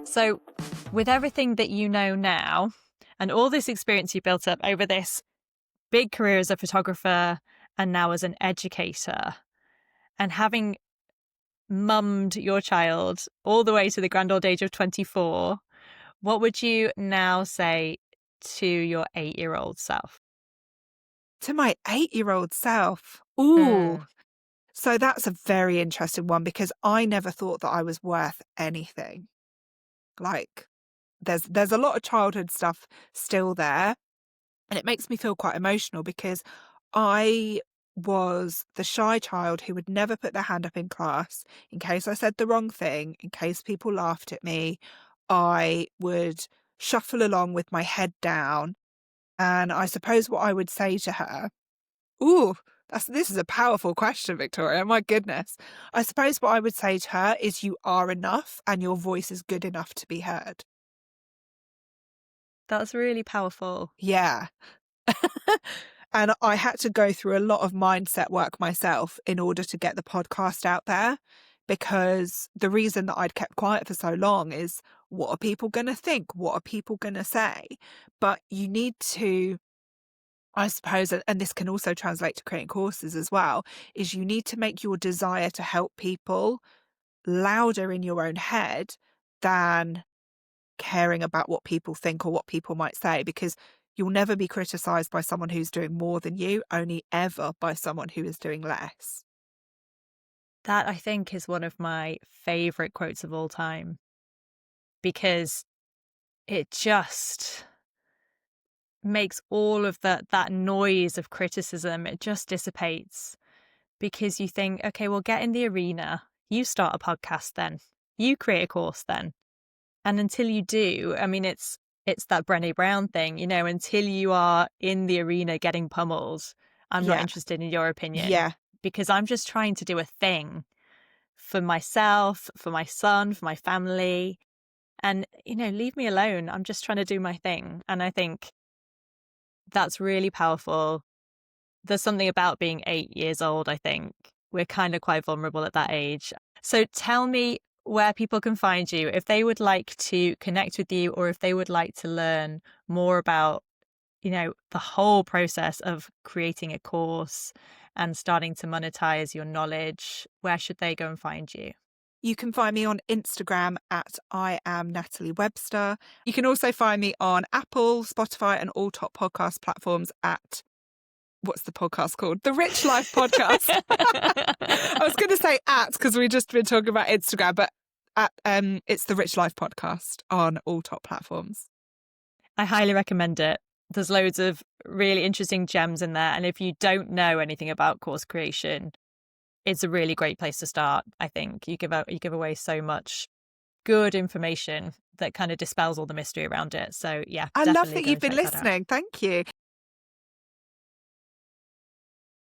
So with everything that you know now and all this experience you built up over this big career as a photographer and now as an educator, and having mummed your child all the way to the grand old age of 24, what would you now say to your 8-year-old self? To my 8-year-old self? Ooh. So that's a very interesting one, because I never thought that I was worth anything. Like, there's a lot of childhood stuff still there, and it makes me feel quite emotional, because I was the shy child who would never put their hand up in class in case I said the wrong thing, in case people laughed at me. I would shuffle along with my head down. And I suppose what I would say to her, ooh, this is a powerful question, Victoria. My goodness. I suppose what I would say to her is, you are enough and your voice is good enough to be heard. That's really powerful. Yeah. And I had to go through a lot of mindset work myself in order to get the podcast out there, because the reason that I'd kept quiet for so long is, what are people going to think? What are people going to say? But you need to, I suppose, and this can also translate to creating courses as well, is you need to make your desire to help people louder in your own head than caring about what people think or what people might say, because you'll never be criticised by someone who's doing more than you, only ever by someone who is doing less. That, I think, is one of my favourite quotes of all time, because it just makes all of that noise of criticism, it just dissipates, because you think, okay, well, get in the arena, you start a podcast then, you create a course then. And until you do, I mean, it's that Brené Brown thing, until you are in the arena getting pummeled, I'm not interested in your opinion. Yeah. Because I'm just trying to do a thing for myself, for my son, for my family. And, leave me alone. I'm just trying to do my thing. And I think that's really powerful. There's something about being 8 years old, I think. We're kind of quite vulnerable at that age. So tell me where people can find you if they would like to connect with you, or if they would like to learn more about, the whole process of creating a course and starting to monetize your knowledge. Where should they go and find you? You can find me on Instagram at I am Natalie Webster. You can also find me on Apple, Spotify, and all top podcast platforms at, what's the podcast called? The Rich Life Podcast. I was going to say at, because we've just been talking about Instagram, but it's the Rich Life Podcast on all top platforms. I highly recommend it. There's loads of really interesting gems in there. And if you don't know anything about course creation, it's a really great place to start. I think you give away so much good information that kind of dispels all the mystery around it. So yeah, I love that you've been listening. Thank you.